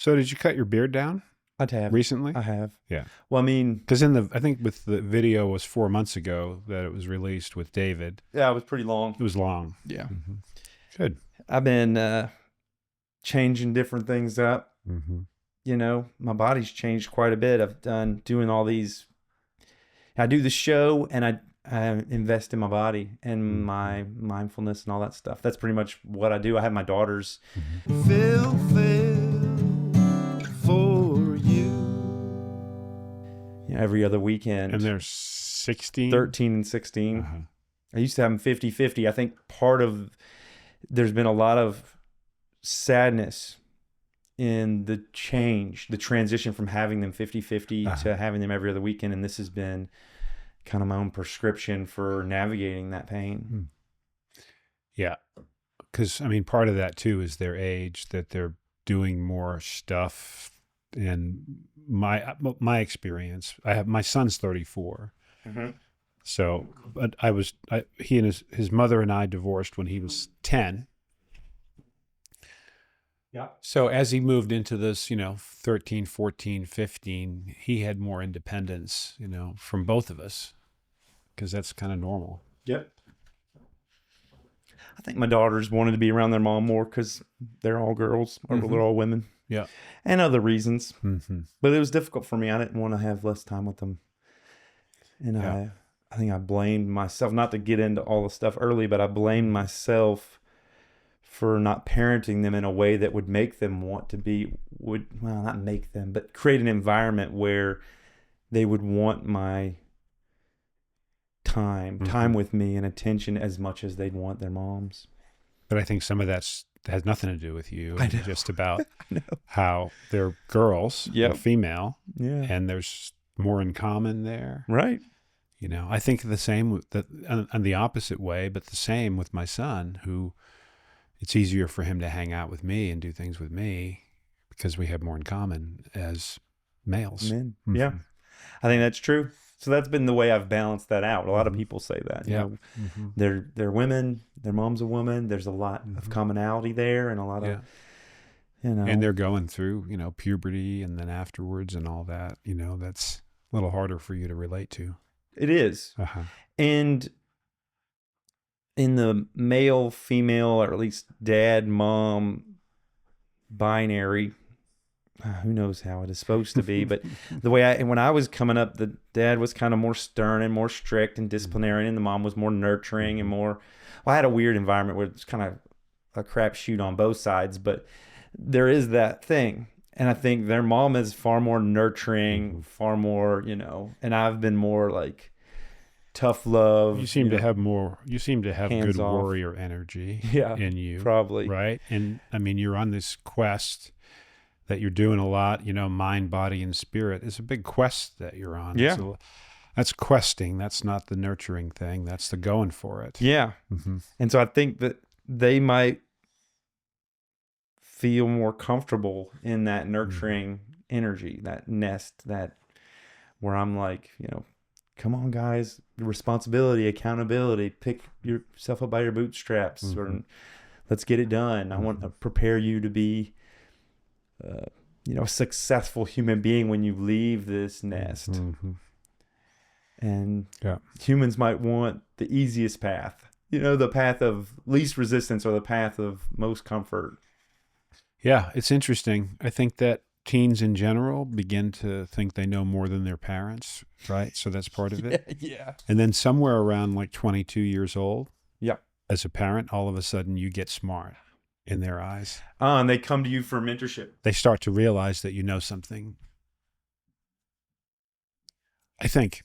So did you cut your beard down I have. recently? I have. Yeah. Well, I mean, Because I think with the video was 4 months ago that it was released with David. yeah, it was pretty long. It was long. Yeah. Mm-hmm. Good. I've been changing different things up. Mm-hmm. You know, my body's changed quite a bit. Doing all these. I do the show and I invest in my body and my mindfulness and all that stuff. That's pretty much what I do. I have my daughters. Phil Phails for you. Every other weekend. And they're 16? 13 and 16. Uh-huh. I used to have them 50-50. I think there's been a lot of sadness in the transition from having them 50-50 to having them every other weekend. And this has been kind of my own prescription for navigating that pain. Yeah. Because, I mean, part of that, too, is their age, that they're doing more stuff. And my experience, my son's 34. Mm-hmm. So, but he and his mother and I divorced when he was 10. Yeah. So as he moved into this, 13, 14, 15, he had more independence, from both of us, because that's kind of normal. Yep. I think my daughters wanted to be around their mom more because they're all girls or they're all women. Yeah. And other reasons. Mm-hmm. But it was difficult for me. I didn't want to have less time with them. And I think I blamed myself, not to get into all the stuff early, but I blamed myself for not parenting them in a way that would make them want to be, not make them, but create an environment where they would want my time with me and attention as much as they'd want their mom's. But I think some of that has nothing to do with you. I know. Just about how they're girls, they're female, and there's more in common there. Right. I think the same on the opposite way, but the same with my son, who it's easier for him to hang out with me and do things with me because we have more in common as males. Men. Mm-hmm. Yeah. I think that's true. So that's been the way I've balanced that out. A lot of people say that. They're women, their mom's a woman. There's a lot of commonality there and a lot of, And they're going through, puberty and then afterwards and all that. That's a little harder for you to relate to. It is. Uh-huh. And in the male, female, or at least dad, mom binary, who knows how it is supposed to be, but the way when I was coming up, the dad was kind of more stern and more strict and disciplinary, and the mom was more nurturing and more, I had a weird environment where it's kind of a crapshoot on both sides, but there is that thing. And I think their mom is far more nurturing, far more, and I've been more like tough love. You seem to have good off. warrior energy in you. Probably. Right. And I mean, you're on this quest that you're doing a lot, mind, body, and spirit. It's a big quest that you're on. Yeah. That's questing. That's not the nurturing thing. That's the going for it. Yeah. Mm-hmm. And so I think that they might feel more comfortable in that nurturing energy, that nest, that where I'm like, come on, guys, responsibility, accountability, pick yourself up by your bootstraps, or let's get it done. I want to prepare you to be, a successful human being when you leave this nest. And humans might want the easiest path, the path of least resistance or the path of most comfort. Yeah, it's interesting. I think that teens in general begin to think they know more than their parents, right? So that's part of it. Yeah. And then somewhere around like 22 years old, as a parent, all of a sudden you get smart in their eyes. And they come to you for mentorship. They start to realize that you know something. I think.